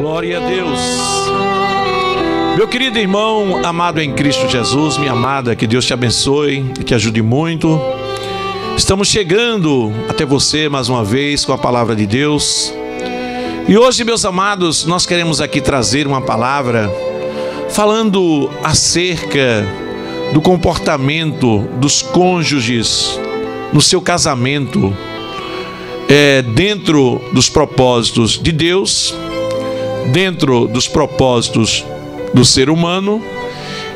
Glória a Deus. Meu querido irmão, amado em Cristo Jesus, minha amada, que Deus te abençoe e te ajude muito. Estamos chegando até você mais uma vez com a palavra de Deus. E hoje, meus amados, nós queremos aqui trazer uma palavra falando acerca do comportamento dos cônjuges no seu casamento, dentro dos propósitos de Deus, dentro dos propósitos do ser humano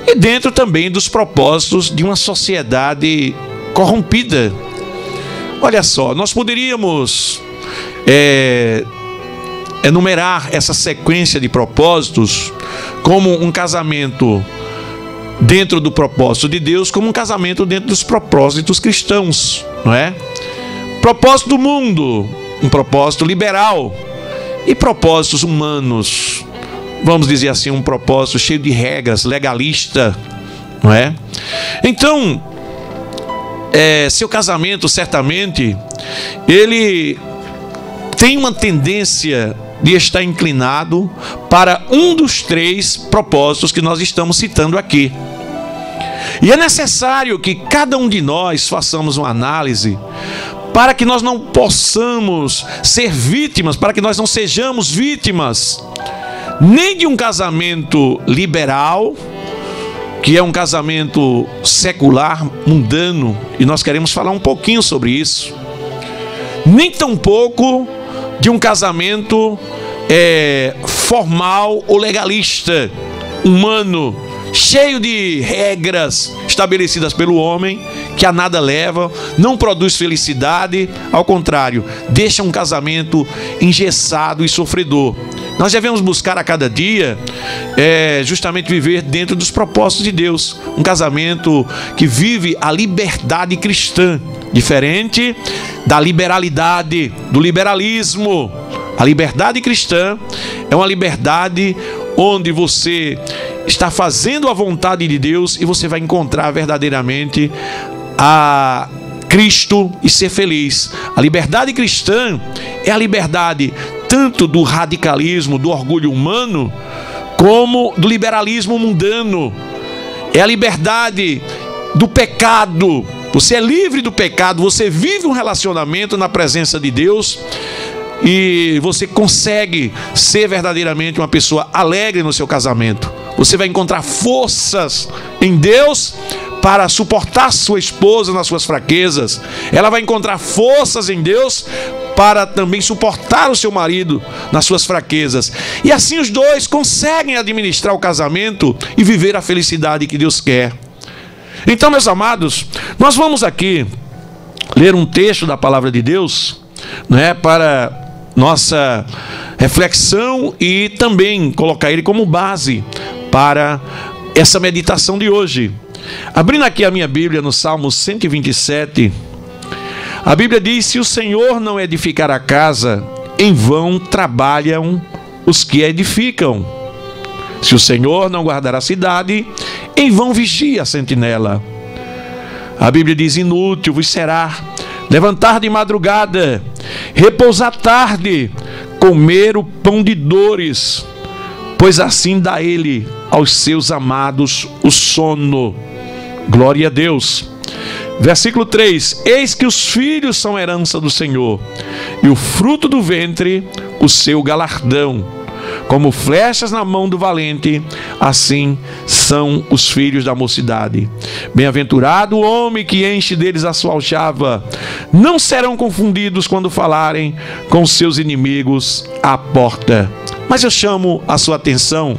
e dentro também dos propósitos de uma sociedade corrompida. Olha só, nós poderíamos enumerar essa sequência de propósitos como um casamento dentro do propósito de Deus, como um casamento dentro dos propósitos cristãos, não é? Propósito do mundo, um propósito liberal, e propósitos humanos, vamos dizer assim, um propósito cheio de regras, legalista, não é? Então, seu casamento, certamente, ele tem uma tendência de estar inclinado para um dos três propósitos que nós estamos citando aqui. E é necessário que cada um de nós façamos uma análise para que nós não possamos ser vítimas, para que nós não sejamos vítimas nem de um casamento liberal, que é um casamento secular, mundano, e nós queremos falar um pouquinho sobre isso, nem tampouco de um casamento formal ou legalista, humano, cheio de regras estabelecidas pelo homem, que a nada leva, não produz felicidade, ao contrário, deixa um casamento engessado e sofredor. Nós devemos buscar a cada dia justamente viver dentro dos propósitos de Deus, um casamento que vive a liberdade cristã, diferente da liberalidade, do liberalismo. A liberdade cristã é uma liberdade onde você está fazendo a vontade de Deus e você vai encontrar verdadeiramente a Cristo e ser feliz. A liberdade cristã é a liberdade tanto do radicalismo, do orgulho humano, como do liberalismo mundano. É a liberdade do pecado. Você é livre do pecado, você vive um relacionamento na presença de Deus e você consegue ser verdadeiramente uma pessoa alegre no seu casamento. Você vai encontrar forças em Deus para suportar sua esposa nas suas fraquezas. Ela vai encontrar forças em Deus para também suportar o seu marido nas suas fraquezas. E assim os dois conseguem administrar o casamento e viver a felicidade que Deus quer. Então, meus amados, nós vamos aqui ler um texto da palavra de Deus, né, para nossa reflexão e também colocar ele como base para essa meditação de hoje. Abrindo aqui a minha Bíblia no Salmo 127, a Bíblia diz: se o Senhor não edificar a casa, em vão trabalham os que edificam. Se o Senhor não guardar a cidade, em vão vigia a sentinela. A Bíblia diz: inútil vos será levantar de madrugada, repousar tarde, comer o pão de dores, pois assim dá ele aos seus amados o sono. Glória a Deus. Versículo 3: eis que os filhos são herança do Senhor, e o fruto do ventre o seu galardão. Como flechas na mão do valente, assim são os filhos da mocidade. Bem-aventurado o homem que enche deles a sua aljava. Não serão confundidos quando falarem com seus inimigos à porta. Mas eu chamo a sua atenção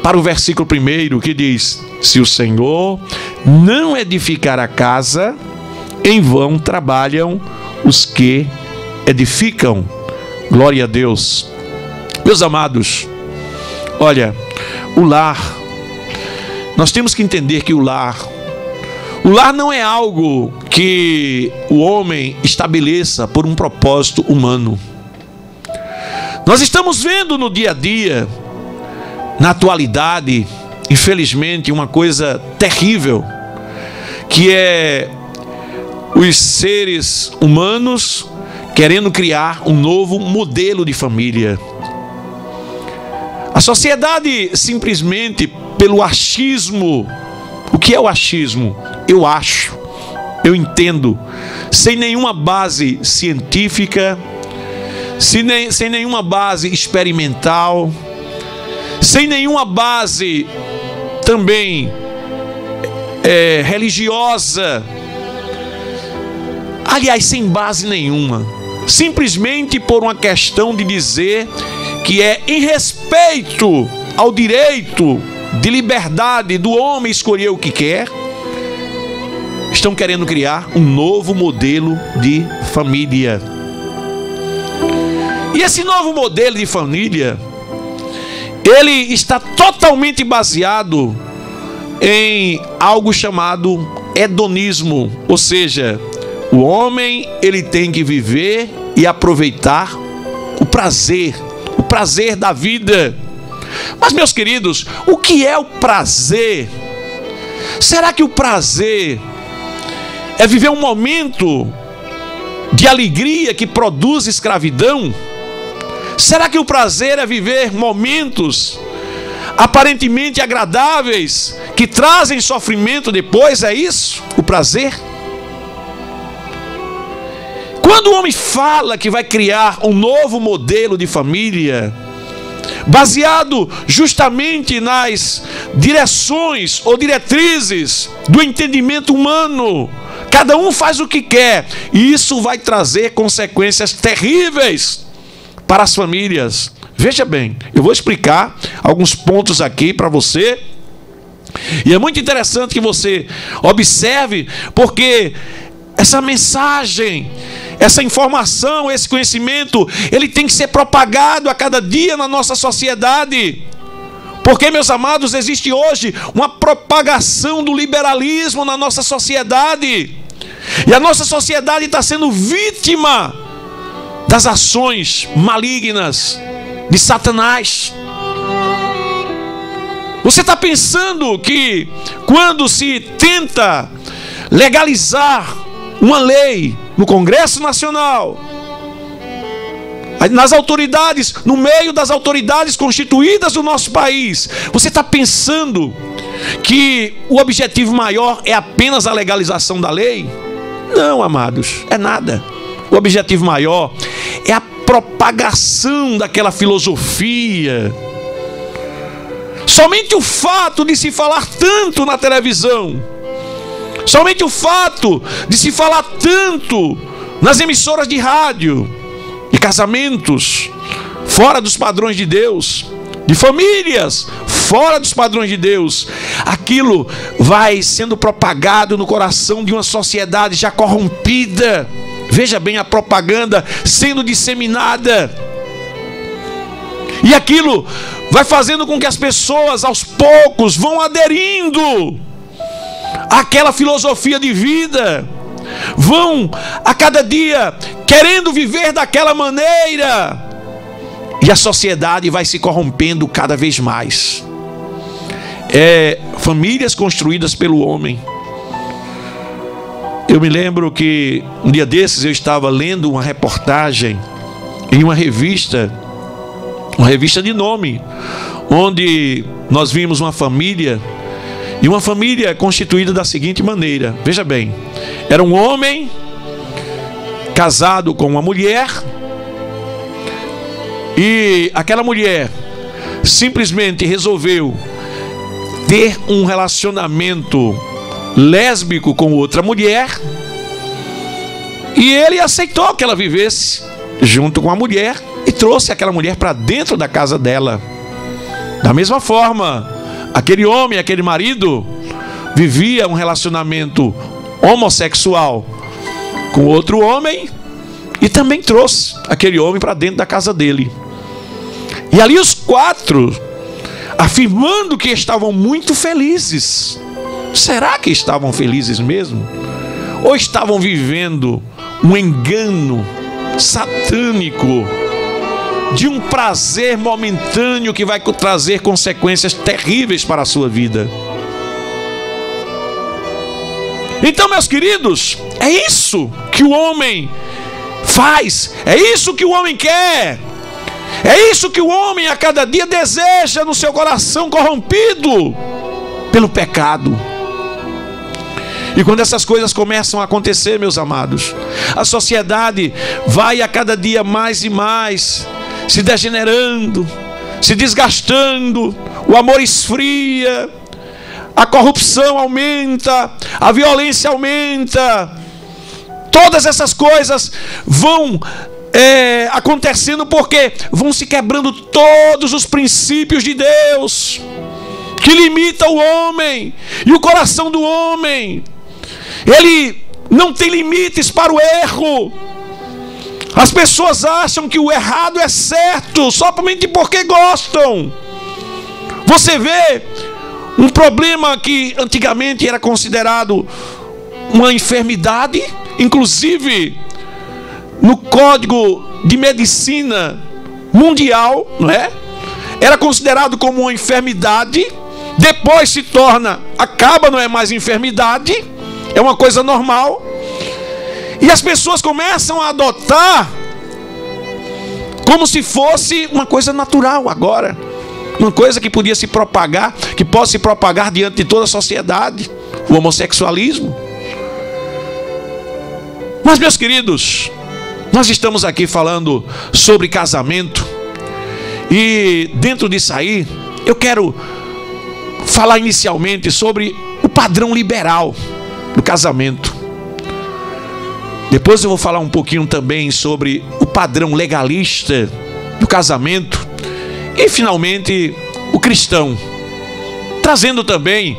para o versículo 1 que diz: se o Senhor não edificar a casa, em vão trabalham os que edificam. Glória a Deus. Meus amados, olha, o lar, nós temos que entender que o lar não é algo que o homem estabeleça por um propósito humano. Nós estamos vendo no dia a dia, na atualidade, infelizmente, uma coisa terrível, que é os seres humanos querendo criar um novo modelo de família. A sociedade, simplesmente pelo achismo. O que é o achismo? Eu acho, eu entendo, sem nenhuma base científica, sem nenhuma base experimental, sem nenhuma base também religiosa, aliás, sem base nenhuma, simplesmente por uma questão de dizer que é em respeito ao direito de liberdade do homem escolher o que quer, estão querendo criar um novo modelo de família. E esse novo modelo de família, ele está totalmente baseado em algo chamado hedonismo, ou seja, o homem ele tem que viver e aproveitar o prazer da vida. Mas, meus queridos, o que é o prazer? Será que o prazer é viver um momento de alegria que produz escravidão? Será que o prazer é viver momentos aparentemente agradáveis que trazem sofrimento depois? É isso? O prazer? Quando o homem fala que vai criar um novo modelo de família, baseado justamente nas direções ou diretrizes do entendimento humano, cada um faz o que quer, e isso vai trazer consequências terríveis para as famílias. Veja bem, eu vou explicar alguns pontos aqui para você, e é muito interessante que você observe, porque essa mensagem, essa informação, esse conhecimento, ele tem que ser propagado a cada dia na nossa sociedade. Porque, meus amados, existe hoje uma propagação do liberalismo na nossa sociedade. E a nossa sociedade está sendo vítima das ações malignas de Satanás. Você está pensando que quando se tenta legalizar uma lei no Congresso Nacional, nas autoridades, no meio das autoridades constituídas do nosso país, você está pensando que o objetivo maior é apenas a legalização da lei? Não, amados, é nada. O objetivo maior é a propagação daquela filosofia. Somente o fato de se falar tanto na televisão, somente o fato de se falar tanto nas emissoras de rádio, de casamentos fora dos padrões de Deus, de famílias fora dos padrões de Deus, aquilo vai sendo propagado no coração de uma sociedade já corrompida. Veja bem a propaganda sendo disseminada, e aquilo vai fazendo com que as pessoas aos poucos vão aderindo àquela filosofia de vida, vão a cada dia querendo viver daquela maneira, e a sociedade vai se corrompendo cada vez mais. Famílias construídas pelo homem. Eu me lembro que um dia desses eu estava lendo uma reportagem em uma revista de nome, onde nós vimos uma família, e uma família constituída da seguinte maneira. Veja bem, era um homem casado com uma mulher, e aquela mulher simplesmente resolveu ter um relacionamento lésbico com outra mulher, e ele aceitou que ela vivesse junto com a mulher e trouxe aquela mulher para dentro da casa dela. Da mesma forma, aquele homem, aquele marido, vivia um relacionamento homossexual com outro homem e também trouxe aquele homem para dentro da casa dele. E ali os quatro, afirmando que estavam muito felizes. Será que estavam felizes mesmo? Ou estavam vivendo um engano satânico de um prazer momentâneo que vai trazer consequências terríveis para a sua vida? Então, meus queridos, é isso que o homem faz, é isso que o homem quer. É isso que o homem a cada dia deseja no seu coração corrompido pelo pecado. E quando essas coisas começam a acontecer, meus amados, a sociedade vai a cada dia mais e mais se degenerando, se desgastando, o amor esfria, a corrupção aumenta, a violência aumenta. Todas essas coisas vão acontecendo porque vão se quebrando todos os princípios de Deus que limita o homem e o coração do homem. Ele não tem limites para o erro. As pessoas acham que o errado é certo somente porque gostam. Você vê um problema que antigamente era considerado uma enfermidade, inclusive no Código de Medicina Mundial, não é? Era considerado como uma enfermidade, depois se torna, acaba, não é mais enfermidade, é uma coisa normal. E as pessoas começam a adotar como se fosse uma coisa natural agora, uma coisa que podia se propagar, que pode se propagar diante de toda a sociedade, o homossexualismo. Mas, meus queridos, nós estamos aqui falando sobre casamento, e dentro disso aí eu quero falar inicialmente sobre o padrão liberal do casamento. Depois eu vou falar um pouquinho também sobre o padrão legalista do casamento. E finalmente o cristão, trazendo também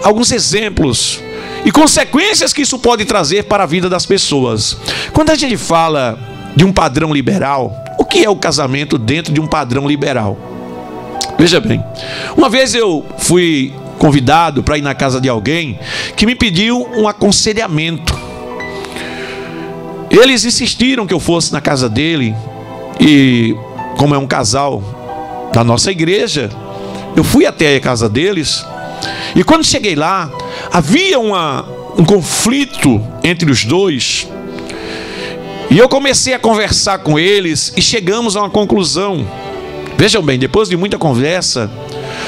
alguns exemplos e consequências que isso pode trazer para a vida das pessoas. Quando a gente fala de um padrão liberal, o que é o casamento dentro de um padrão liberal? Veja bem, uma vez eu fui convidado para ir na casa de alguém que me pediu um aconselhamento. Eles insistiram que eu fosse na casa dele, e como é um casal da nossa igreja, eu fui até a casa deles. E quando cheguei lá, havia um conflito entre os dois, e eu comecei a conversar com eles e chegamos a uma conclusão. Vejam bem, depois de muita conversa,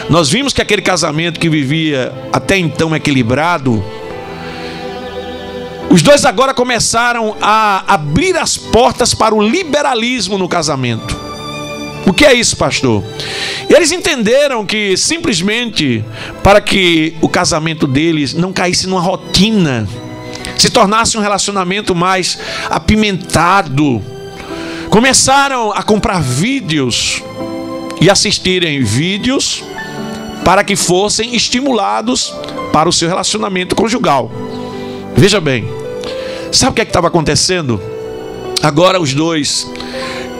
nós vimos que aquele casamento que vivia até então equilibrado, os dois agora começaram a abrir as portas para o liberalismo no casamento. O que é isso, pastor? Eles entenderam que simplesmente para que o casamento deles não caísse numa rotina, se tornasse um relacionamento mais apimentado, começaram a comprar vídeos e assistirem vídeos para que fossem estimulados para o seu relacionamento conjugal. Veja bem, sabe o que estava acontecendo? Agora os dois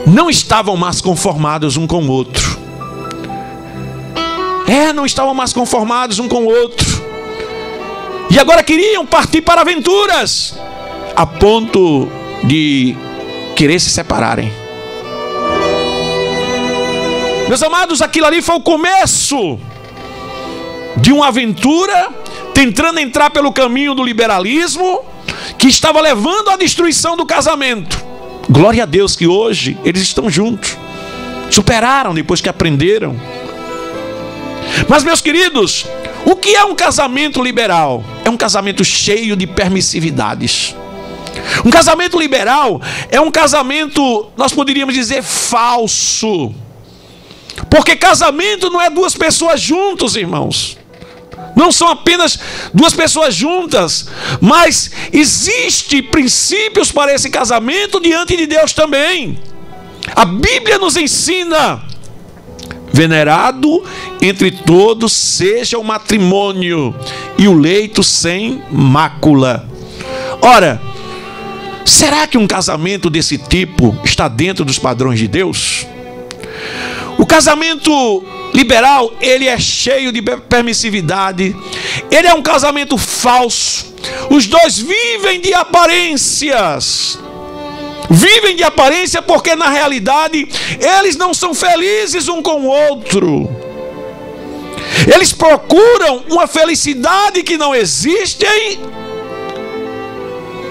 não estavam mais conformados um com o outro. Não estavam mais conformados um com o outro. E agora queriam partir para aventuras, a ponto de querer se separarem. Meus amados, aquilo ali foi o começo de uma aventura, tentando entrar pelo caminho do liberalismo, que estava levando à destruição do casamento. Glória a Deus que hoje eles estão juntos, superaram depois que aprenderam. Mas, meus queridos, o que é um casamento liberal? É um casamento cheio de permissividades. Um casamento liberal é um casamento, nós poderíamos dizer, falso. Porque casamento não é duas pessoas juntas, irmãos. Não são apenas duas pessoas juntas, mas existem princípios para esse casamento diante de Deus também. A Bíblia nos ensina: venerado entre todos seja o matrimônio e o leito sem mácula. Ora, será que um casamento desse tipo está dentro dos padrões de Deus? O casamento liberal, ele é cheio de permissividade, ele é um casamento falso. Os dois vivem de aparências. Vivem de aparência porque na realidade eles não são felizes um com o outro. Eles procuram uma felicidade que não existe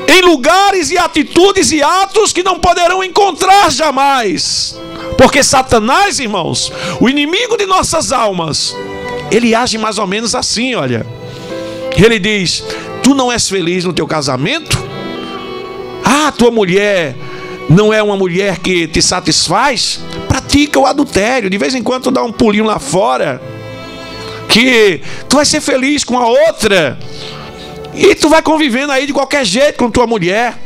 em lugares e atitudes e atos que não poderão encontrar jamais. Porque Satanás, irmãos, o inimigo de nossas almas, ele age mais ou menos assim, olha. Ele diz: tu não és feliz no teu casamento? Ah, tua mulher não é uma mulher que te satisfaz? Pratica o adultério. De vez em quando tu dá um pulinho lá fora, que tu vai ser feliz com a outra, e tu vai convivendo aí de qualquer jeito com tua mulher.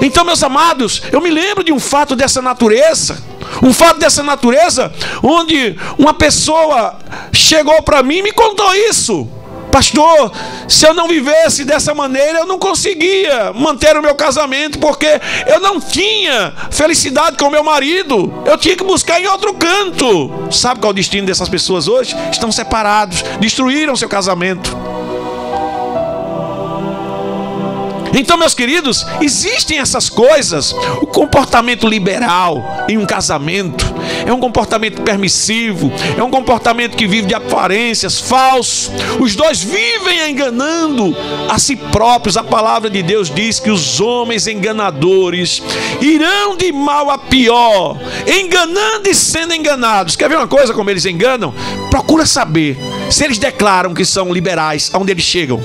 Então, meus amados, eu me lembro de um fato dessa natureza. Um fato dessa natureza, onde uma pessoa chegou para mim e me contou isso. Pastor, se eu não vivesse dessa maneira, eu não conseguia manter o meu casamento, porque eu não tinha felicidade com o meu marido. Eu tinha que buscar em outro canto. Sabe qual é o destino dessas pessoas hoje? Estão separados, destruíram seu casamento. Então, meus queridos, existem essas coisas. O comportamento liberal em um casamento é um comportamento permissivo, é um comportamento que vive de aparências, falso. Os dois vivem enganando a si próprios. A palavra de Deus diz que os homens enganadores irão de mal a pior, enganando e sendo enganados. Quer ver uma coisa como eles enganam? Procura saber se eles declaram que são liberais, aonde eles chegam,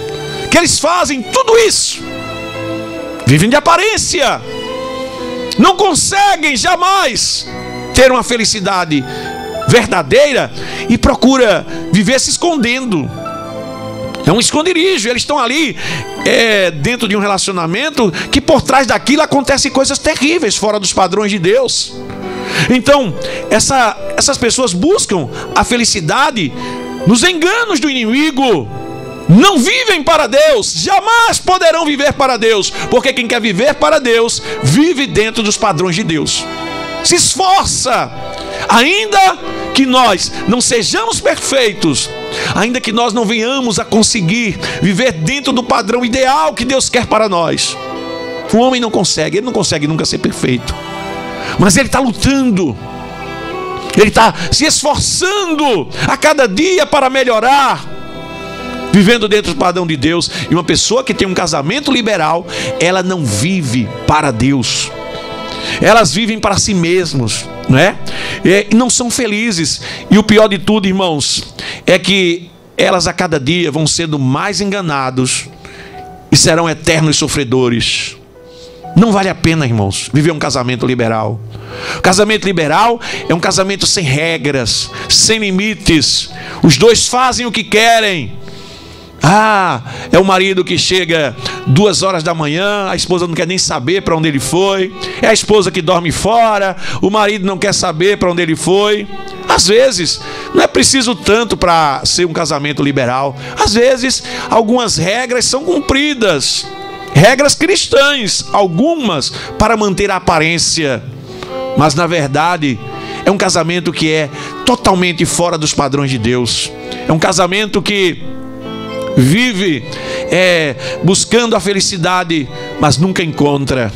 que eles fazem tudo isso. Vivem de aparência, não conseguem jamais ter uma felicidade verdadeira e procura viver se escondendo. É um esconderijo. Eles estão ali dentro de um relacionamento que por trás daquilo acontecem coisas terríveis, fora dos padrões de Deus. Então, essas pessoas buscam a felicidade nos enganos do inimigo. Não vivem para Deus, jamais poderão viver para Deus, porque quem quer viver para Deus, vive dentro dos padrões de Deus. Se esforça, ainda que nós não sejamos perfeitos, ainda que nós não venhamos a conseguir viver dentro do padrão ideal que Deus quer para nós. O homem não consegue, ele não consegue nunca ser perfeito, mas ele está lutando, ele está se esforçando a cada dia para melhorar, vivendo dentro do padrão de Deus. E uma pessoa que tem um casamento liberal, ela não vive para Deus, elas vivem para si mesmos, não é? E não são felizes. E o pior de tudo, irmãos, é que elas a cada dia vão sendo mais enganados e serão eternos sofredores. Não vale a pena, irmãos, viver um casamento liberal. O casamento liberal é um casamento sem regras, sem limites. Os dois fazem o que querem. Ah, é o marido que chega 2 horas da manhã, a esposa não quer nem saber para onde ele foi. É a esposa que dorme fora, o marido não quer saber para onde ele foi. Às vezes, não é preciso tanto para ser um casamento liberal. Às vezes, algumas regras são cumpridas, regras cristãs, algumas para manter a aparência. Mas na verdade, é um casamento que é totalmente fora dos padrões de Deus. É um casamento que vive buscando a felicidade, mas nunca encontra.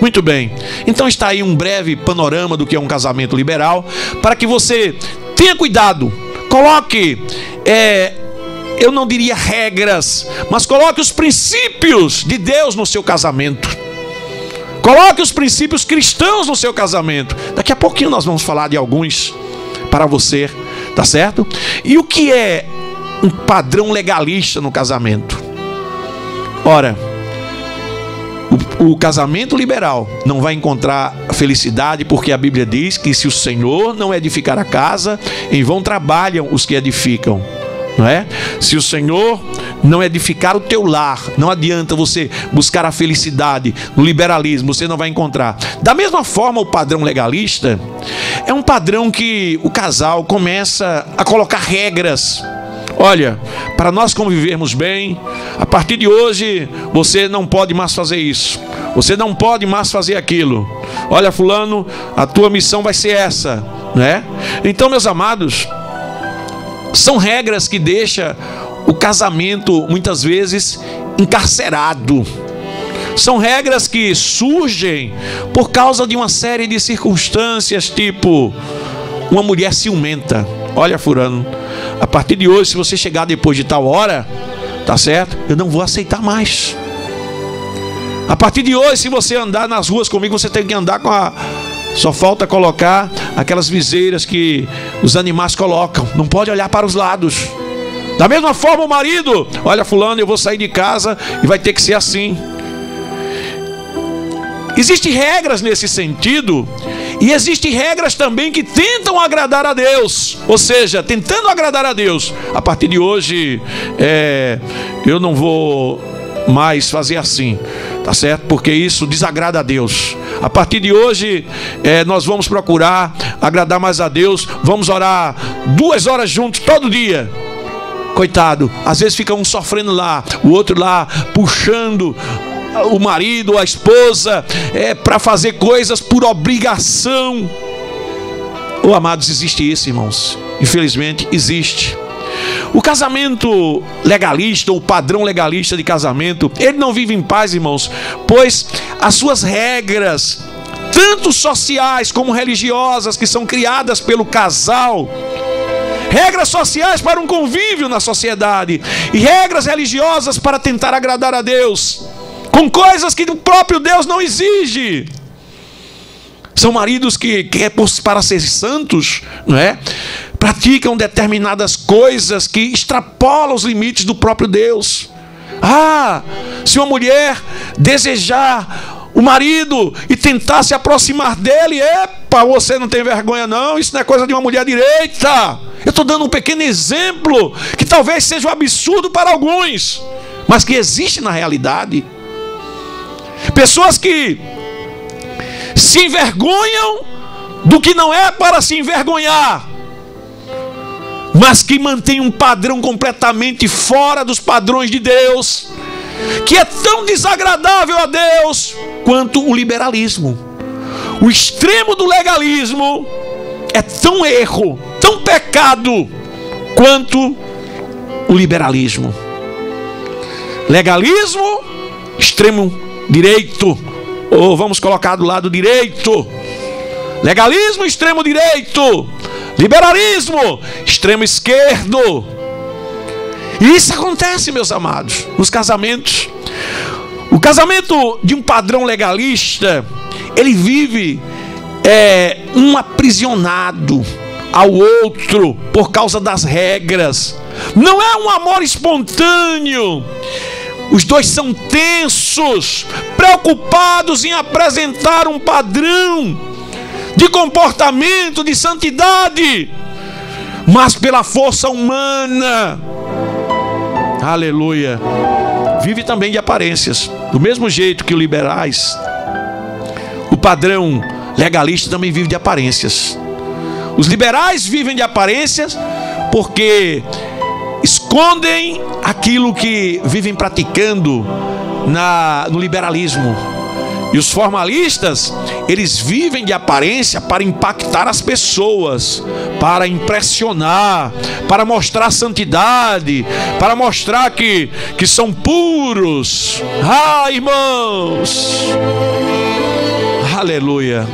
Muito bem, então está aí um breve panorama do que é um casamento liberal, para que você tenha cuidado. Coloque, eu não diria regras, mas coloque os princípios de Deus no seu casamento. Coloque os princípios cristãos no seu casamento. Daqui a pouquinho nós vamos falar de alguns para você, tá certo? E o que é um padrão legalista no casamento? Ora, o casamento liberal não vai encontrar felicidade, porque a Bíblia diz que se o Senhor não edificar a casa, em vão trabalham os que edificam, não é? Se o Senhor não edificar o teu lar, não adianta você buscar a felicidade no liberalismo, você não vai encontrar. Da mesma forma, o padrão legalista é um padrão que o casal começa a colocar regras. Olha, para nós convivermos bem, a partir de hoje você não pode mais fazer isso, você não pode mais fazer aquilo. Olha, fulano, a tua missão vai ser essa, né? Então, meus amados, são regras que deixam o casamento muitas vezes encarcerado. São regras que surgem por causa de uma série de circunstâncias, tipo uma mulher ciumenta. Olha, fulano, a partir de hoje, se você chegar depois de tal hora, tá certo? Eu não vou aceitar mais. A partir de hoje, se você andar nas ruas comigo, você tem que andar com Só falta colocar aquelas viseiras que os animais colocam. Não pode olhar para os lados. Da mesma forma o marido, olha fulano, eu vou sair de casa e vai ter que ser assim. Existem regras nesse sentido. E existem regras também que tentam agradar a Deus. Ou seja, tentando agradar a Deus. A partir de hoje, eu não vou mais fazer assim, tá certo? Porque isso desagrada a Deus. A partir de hoje, nós vamos procurar agradar mais a Deus. Vamos orar 2 horas juntos todo dia. Coitado, às vezes fica um sofrendo lá, o outro lá puxando o marido, a esposa, para fazer coisas por obrigação. Amados, existe isso, irmãos. Infelizmente existe. O casamento legalista, o padrão legalista de casamento, ele não vive em paz, irmãos, pois as suas regras, tanto sociais como religiosas, que são criadas pelo casal, regras sociais para um convívio na sociedade e regras religiosas para tentar agradar a Deus, com coisas que o próprio Deus não exige. São maridos que para ser santos, não é? Praticam determinadas coisas que extrapolam os limites do próprio Deus. Se uma mulher desejar o marido e tentar se aproximar dele, você não tem vergonha não, isso não é coisa de uma mulher direita. Eu estou dando um pequeno exemplo que talvez seja um absurdo para alguns, mas que existe na realidade. Pessoas que se envergonham do que não é para se envergonhar, mas que mantém um padrão completamente fora dos padrões de Deus, que é tão desagradável a Deus quanto o liberalismo. O extremo do legalismo é tão erro, tão pecado, quanto o liberalismo. Legalismo, extremo direito, ou vamos colocar do lado direito. Legalismo, extremo direito. Liberalismo, extremo esquerdo. E isso acontece, meus amados, nos casamentos. O casamento de um padrão legalista, ele vive um aprisionado ao outro por causa das regras. Não é um amor espontâneo. Os dois são tensos, preocupados em apresentar um padrão de comportamento, de santidade, mas pela força humana. Aleluia. Vive também de aparências. Do mesmo jeito que os liberais, o padrão legalista também vive de aparências. Os liberais vivem de aparências porque escondem aquilo que vivem praticando no liberalismo. E os formalistas, eles vivem de aparência para impactar as pessoas, para impressionar, para mostrar santidade, para mostrar que são puros. Irmãos, aleluia.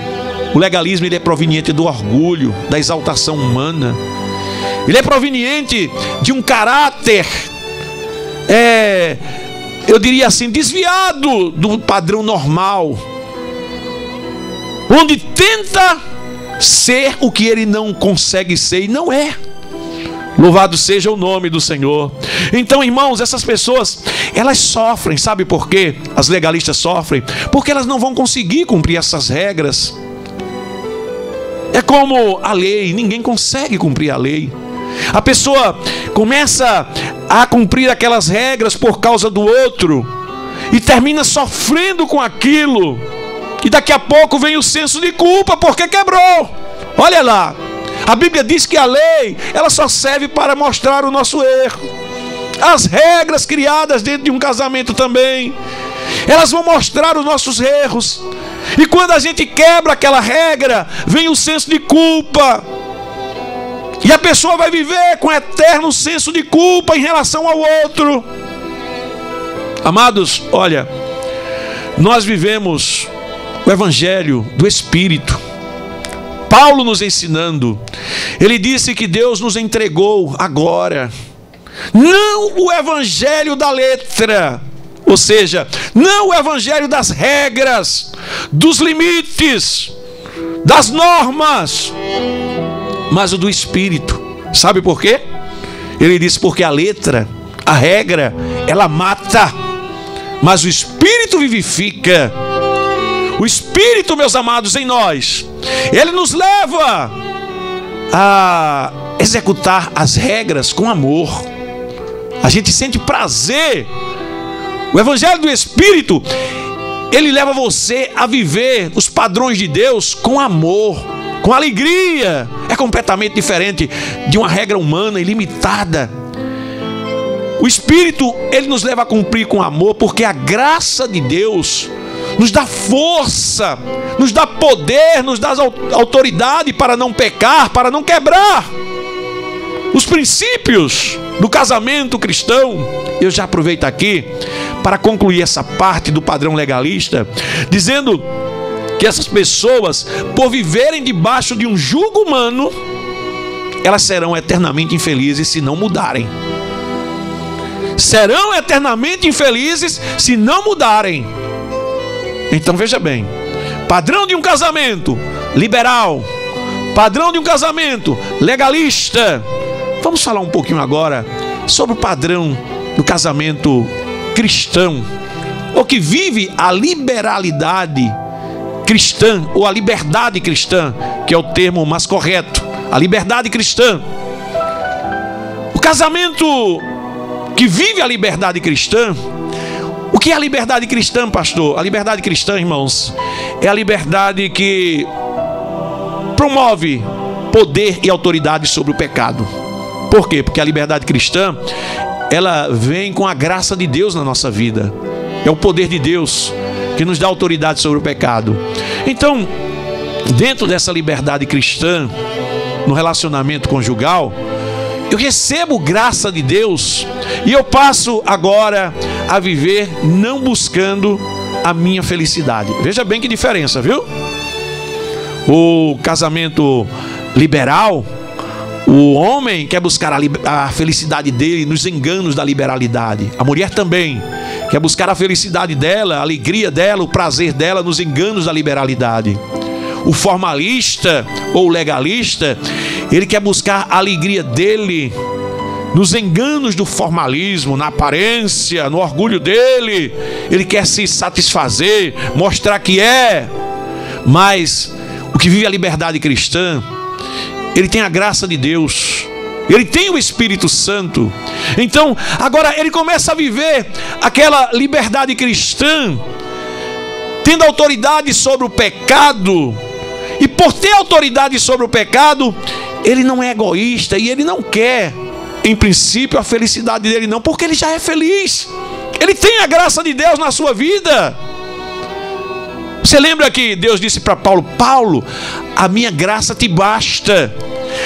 O legalismo, ele é proveniente do orgulho, da exaltação humana. Ele é proveniente de um caráter, eu diria assim, desviado do padrão normal, onde tenta ser o que ele não consegue ser e não é. Louvado seja o nome do Senhor. Então, irmãos, essas pessoas, elas sofrem. Sabe por quê? As legalistas sofrem porque elas não vão conseguir cumprir essas regras. É como a lei, ninguém consegue cumprir a lei. A pessoa começa a cumprir aquelas regras por causa do outro e termina sofrendo com aquilo, e daqui a pouco vem o senso de culpa porque quebrou. Olha lá, a Bíblia diz que a lei, ela só serve para mostrar o nosso erro. As regras criadas dentro de um casamento também, elas vão mostrar os nossos erros. E quando a gente quebra aquela regra, vem o senso de culpa. E a pessoa vai viver com eterno senso de culpa em relação ao outro. Amados, olha, nós vivemos o Evangelho do Espírito. Paulo nos ensinando, ele disse que Deus nos entregou agora, não o Evangelho da letra, ou seja, não o Evangelho das regras, dos limites, das normas, mas o do Espírito. Sabe por quê? Ele disse: porque a letra, a regra, ela mata, mas o Espírito vivifica. O Espírito, meus amados, em nós, ele nos leva a executar as regras com amor. A gente sente prazer. O Evangelho do Espírito, ele leva você a viver os padrões de Deus com amor, com alegria. É completamente diferente de uma regra humana ilimitada. O Espírito, ele nos leva a cumprir com amor, porque a graça de Deus nos dá força, nos dá poder, nos dá autoridade para não pecar, para não quebrar os princípios do casamento cristão. Eu já aproveito aqui para concluir essa parte do padrão legalista, dizendo que essas pessoas, por viverem debaixo de um jugo humano, elas serão eternamente infelizes se não mudarem. Serão eternamente infelizes se não mudarem. Então veja bem, padrão de um casamento liberal, padrão de um casamento legalista. Vamos falar um pouquinho agora sobre o padrão do casamento cristão, ou que vive a liberalidade cristã, ou a liberdade cristã, que é o termo mais correto, a liberdade cristã. O casamento que vive a liberdade cristã. O que é a liberdade cristã, pastor? A liberdade cristã, irmãos, é a liberdade que promove poder e autoridade sobre o pecado. Por quê? Porque a liberdade cristã, ela vem com a graça de Deus na nossa vida. É o poder de Deus que nos dá autoridade sobre o pecado. Então, dentro dessa liberdade cristã, no relacionamento conjugal, eu recebo graça de Deus e eu passo agora a viver não buscando a minha felicidade. Veja bem que diferença, viu? O casamento liberal, o homem quer buscar a felicidade dele nos enganos da liberalidade. A mulher também quer buscar a felicidade dela, a alegria dela, o prazer dela nos enganos da liberalidade. O formalista ou legalista, ele quer buscar a alegria dele nos enganos do formalismo, na aparência, no orgulho dele. Ele quer se satisfazer, mostrar que é. Mas o que vive a liberdade cristã, ele tem a graça de Deus, ele tem o Espírito Santo. Então agora ele começa a viver aquela liberdade cristã, tendo autoridade sobre o pecado. E por ter autoridade sobre o pecado, ele não é egoísta e ele não quer, em princípio, a felicidade dele não, porque ele já é feliz. Ele tem a graça de Deus na sua vida. Você lembra que Deus disse para Paulo: Paulo, a minha graça te basta.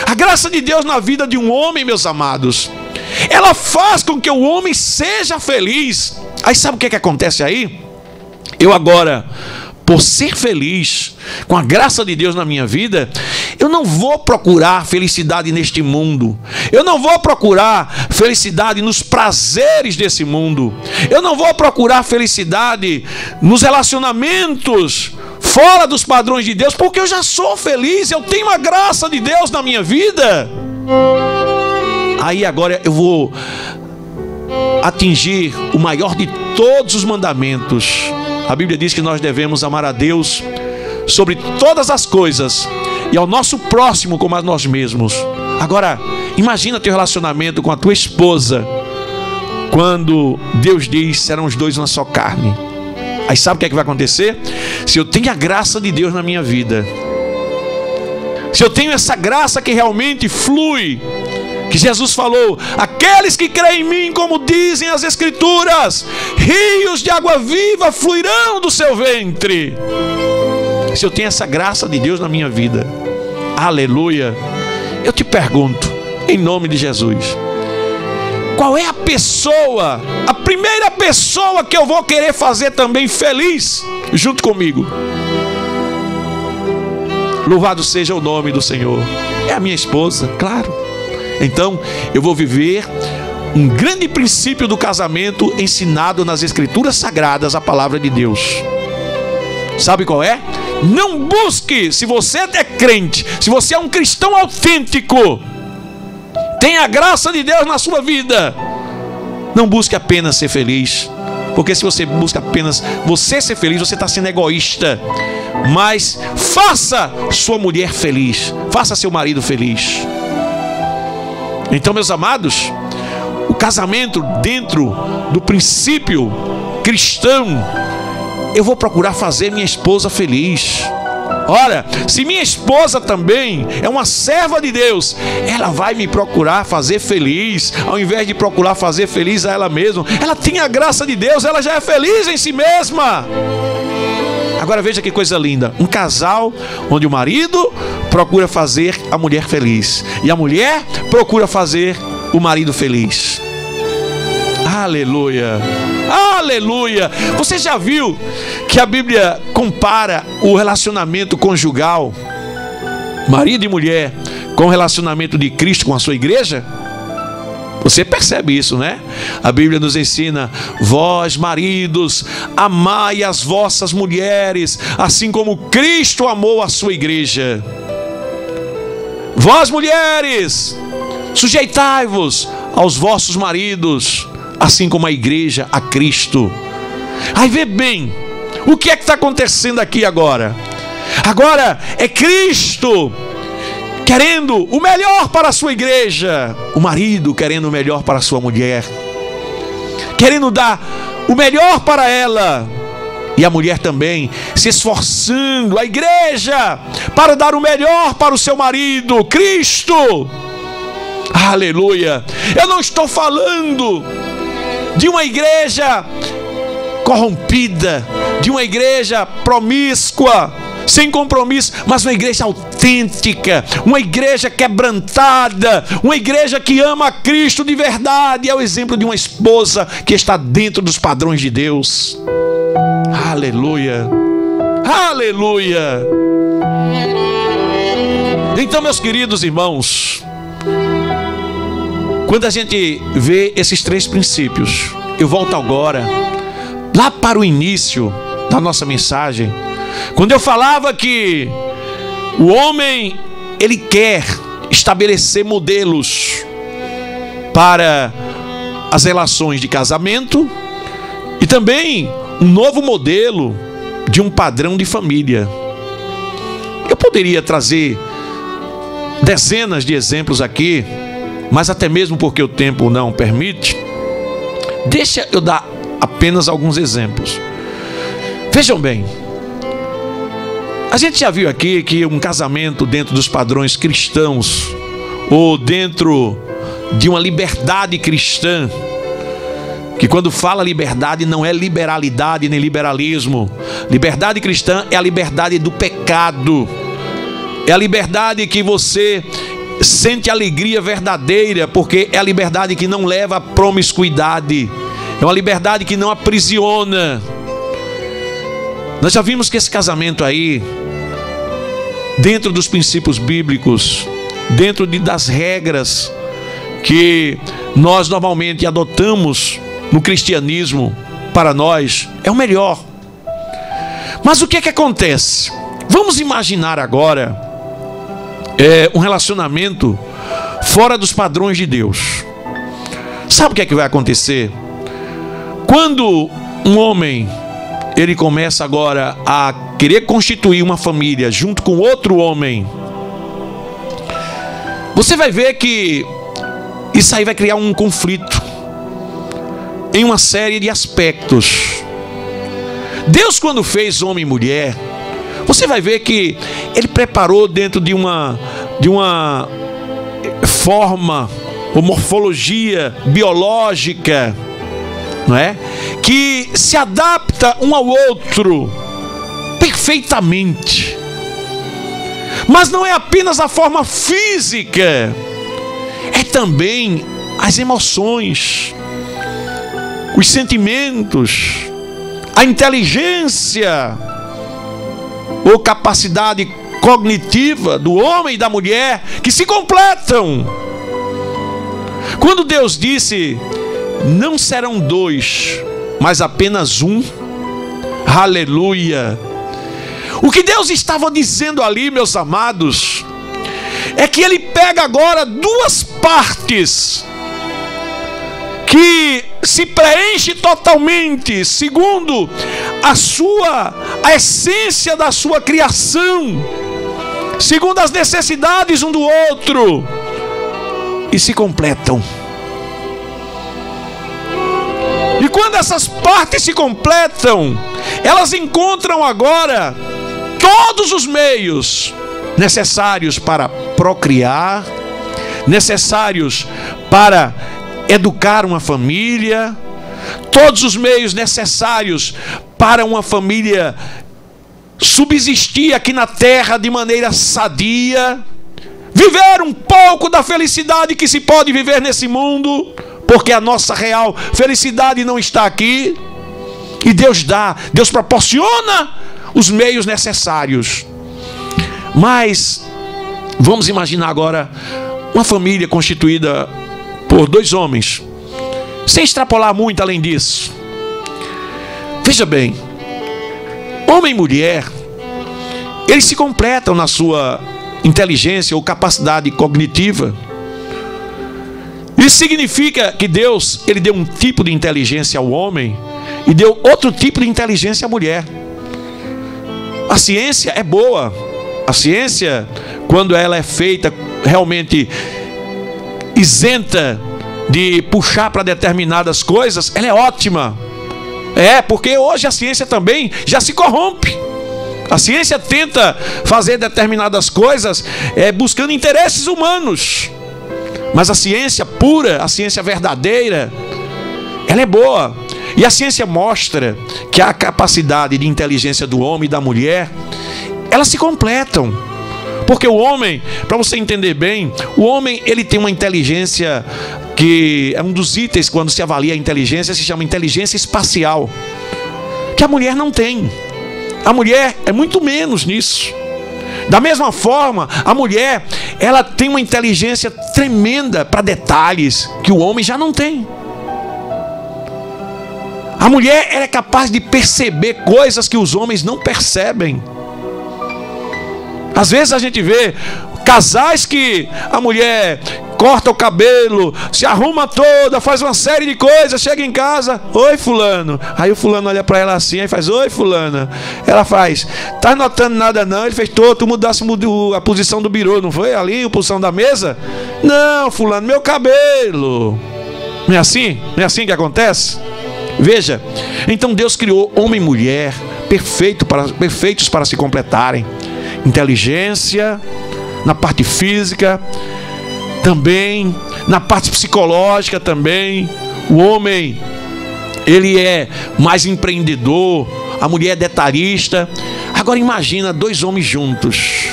A graça de Deus na vida de um homem, meus amados, ela faz com que o homem seja feliz. Aí sabe o que acontece aí? Eu agora, por ser feliz com a graça de Deus na minha vida, eu não vou procurar felicidade neste mundo. Eu não vou procurar felicidade nos prazeres desse mundo. Eu não vou procurar felicidade nos relacionamentos fora dos padrões de Deus, porque eu já sou feliz, eu tenho a graça de Deus na minha vida. Aí agora eu vou atingir o maior de todos os mandamentos. A Bíblia diz que nós devemos amar a Deus sobre todas as coisas e ao nosso próximo como a nós mesmos. Agora, imagina teu relacionamento com a tua esposa, quando Deus diz: serão os dois uma só carne. Aí sabe o que vai acontecer? Se eu tenho a graça de Deus na minha vida, se eu tenho essa graça que realmente flui, que Jesus falou: aqueles que creem em mim, como dizem as Escrituras, rios de água viva fluirão do seu ventre. Se eu tenho essa graça de Deus na minha vida, aleluia, eu te pergunto, em nome de Jesus, qual é a pessoa, a primeira pessoa que eu vou querer fazer também feliz junto comigo? Louvado seja o nome do Senhor. É a minha esposa, claro. Então eu vou viver um grande princípio do casamento ensinado nas Escrituras Sagradas, a palavra de Deus. Sabe qual é? Não busque, se você é crente, se você é um cristão autêntico, tem a graça de Deus na sua vida, não busque apenas ser feliz. Porque se você busca apenas você ser feliz, você está sendo egoísta. Mas faça sua mulher feliz, faça seu marido feliz. Então, meus amados, o casamento dentro do princípio cristão, eu vou procurar fazer minha esposa feliz. Ora, se minha esposa também é uma serva de Deus, ela vai me procurar fazer feliz, ao invés de procurar fazer feliz a ela mesma. Ela tem a graça de Deus, ela já é feliz em si mesma. Agora veja que coisa linda, um casal onde o marido procura fazer a mulher feliz e a mulher procura fazer o marido feliz. Aleluia, aleluia. Você já viu que a Bíblia compara o relacionamento conjugal, marido e mulher, com o relacionamento de Cristo com a sua igreja? Você percebe isso, né? A Bíblia nos ensina: vós, maridos, amai as vossas mulheres, assim como Cristo amou a sua igreja. Vós, mulheres, sujeitai-vos aos vossos maridos, assim como a igreja a Cristo. Aí vê bem, o que é que está acontecendo aqui agora? Agora é Cristo querendo o melhor para a sua igreja, o marido querendo o melhor para a sua mulher, querendo dar o melhor para ela, e a mulher também se esforçando, a igreja, para dar o melhor para o seu marido, Cristo. Aleluia. Eu não estou falando de uma igreja corrompida, de uma igreja promíscua, sem compromisso, mas uma igreja autêntica, uma igreja quebrantada, uma igreja que ama a Cristo de verdade. É o exemplo de uma esposa que está dentro dos padrões de Deus. Aleluia, aleluia. Então, meus queridos irmãos, quando a gente vê esses três princípios, eu volto agora lá para o início da nossa mensagem, quando eu falava que o homem, ele quer estabelecer modelos para as relações de casamento e também um novo modelo de um padrão de família. Eu poderia trazer dezenas de exemplos aqui, mas até mesmo porque o tempo não permite, deixa eu dar apenas alguns exemplos. Vejam bem, a gente já viu aqui que um casamento dentro dos padrões cristãos, ou dentro de uma liberdade cristã, que quando fala liberdade não é liberalidade nem liberalismo. Liberdade cristã é a liberdade do pecado, é a liberdade que você sente alegria verdadeira, porque é a liberdade que não leva à promiscuidade, é uma liberdade que não aprisiona. Nós já vimos que esse casamento aí, dentro dos princípios bíblicos, dentro das regras que nós normalmente adotamos no cristianismo, para nós é o melhor. Mas o que é que acontece? Vamos imaginar agora um relacionamento fora dos padrões de Deus. Sabe o que é que vai acontecer? Quando um homem, ele começa agora a querer constituir uma família junto com outro homem, você vai ver que isso aí vai criar um conflito em uma série de aspectos. Deus, quando fez homem e mulher, você vai ver que Ele preparou dentro de uma forma ou morfologia biológica, não é? Que se adapta um ao outro perfeitamente. Mas não é apenas a forma física, é também as emoções, os sentimentos, a inteligência ou capacidade cognitiva do homem e da mulher, que se completam. Quando Deus disse: não serão dois, mas apenas um, aleluia, O que Deus estava dizendo ali, meus amados, é que Ele pega agora duas partes que se preenche totalmente segundo a essência da sua criação, segundo as necessidades um do outro, e se completam. E quando essas partes se completam, elas encontram agora todos os meios necessários para procriar, necessários para educar uma família, todos os meios necessários para uma família subsistir aqui na terra de maneira sadia, viver um pouco da felicidade que se pode viver nesse mundo, porque a nossa real felicidade não está aqui. E Deus dá, Deus proporciona os meios necessários. Mas vamos imaginar agora uma família constituída por dois homens, sem extrapolar muito além disso. Veja bem, homem e mulher, eles se completam na sua inteligência ou capacidade cognitiva. Isso significa que Deus, Ele deu um tipo de inteligência ao homem e deu outro tipo de inteligência à mulher. A ciência é boa. A ciência, quando ela é feita realmente isenta de puxar para determinadas coisas, ela é ótima. Porque hoje a ciência também já se corrompe. A ciência tenta fazer determinadas coisas buscando interesses humanos. Mas a ciência pura, a ciência verdadeira, ela é boa. E a ciência mostra que a capacidade de inteligência do homem e da mulher, elas se completam. Porque o homem, para você entender bem, o homem ele tem uma inteligência que é um dos itens quando se avalia a inteligência, se chama inteligência espacial, que a mulher não tem. A mulher é muito menos nisso. Da mesma forma, a mulher, ela tem uma inteligência tremenda para detalhes que o homem já não tem. A mulher, ela é capaz de perceber coisas que os homens não percebem. Às vezes a gente vê casais que a mulher corta o cabelo, se arruma toda, faz uma série de coisas, chega em casa, oi fulano. Aí o fulano olha para ela assim e faz, oi fulana. Ela faz, tá notando nada não? Ele fez, tu mudasse a posição do birô, não foi? Ali, a posição da mesa? Não, fulano, meu cabelo. Não é assim? Não é assim que acontece? Veja, então Deus criou homem e mulher perfeitos para se completarem. Inteligência, na parte física, também na parte psicológica também. O homem, ele é mais empreendedor, a mulher é detalhista. Agora imagina dois homens juntos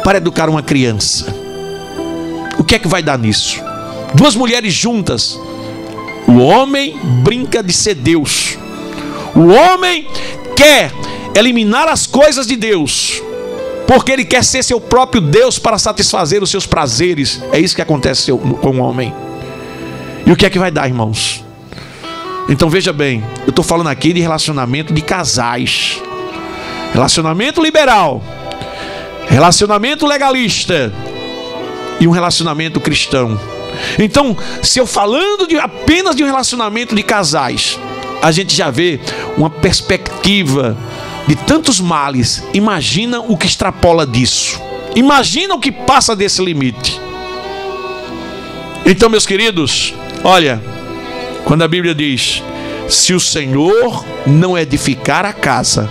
para educar uma criança. O que é que vai dar nisso? Duas mulheres juntas. O homem brinca de ser Deus. O homem quer eliminar as coisas de Deus, porque ele quer ser seu próprio Deus para satisfazer os seus prazeres. É isso que acontece com o homem. E o que é que vai dar, irmãos? Então veja bem, eu estou falando aqui de relacionamento de casais. Relacionamento liberal, relacionamento legalista e um relacionamento cristão. Então, se eu falando apenas de um relacionamento de casais, a gente já vê uma perspectiva de tantos males. Imagina o que extrapola disso. Imagina o que passa desse limite. Então, meus queridos, olha, quando a Bíblia diz: se o Senhor não edificar a casa,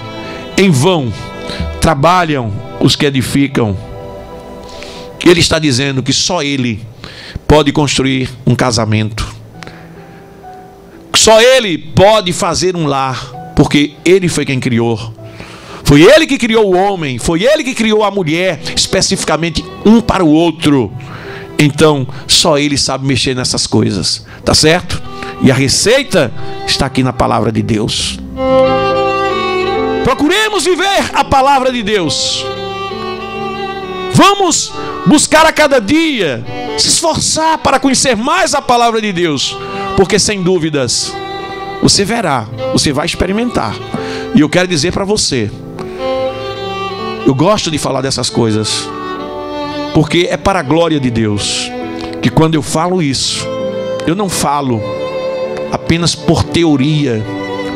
em vão trabalham os que edificam. Ele está dizendo que só Ele pode construir um casamento. Só Ele pode fazer um lar, porque Ele foi quem criou. Foi Ele que criou o homem, foi Ele que criou a mulher, especificamente um para o outro. Então, só Ele sabe mexer nessas coisas, tá certo? E a receita está aqui na palavra de Deus. Procuremos viver a palavra de Deus. Vamos buscar a cada dia, se esforçar para conhecer mais a palavra de Deus, porque sem dúvidas você verá, você vai experimentar. E eu quero dizer para você Eu gosto de falar dessas coisas, porque é para a glória de Deus. Que quando eu falo isso, eu não falo apenas por teoria,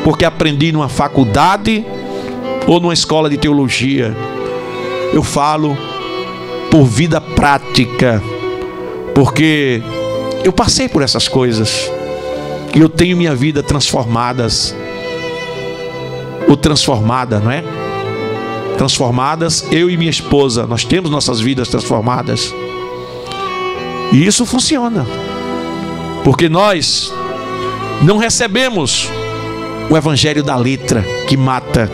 porque aprendi numa faculdade ou numa escola de teologia. Eu falo por vida prática, porque eu passei por essas coisas e eu tenho minha vida transformadas, ou transformada, não é? Transformadas, eu e minha esposa, nós temos nossas vidas transformadas. E isso funciona, porque nós não recebemos o evangelho da letra que mata,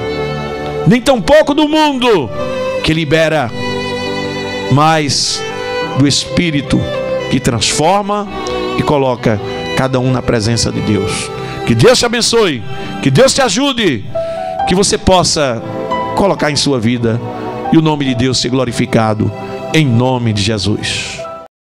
nem tampouco do mundo que libera, mas do Espírito que transforma e coloca cada um na presença de Deus. Que Deus te abençoe, que Deus te ajude, que você possa colocar em sua vida e o nome de Deus ser glorificado, em nome de Jesus.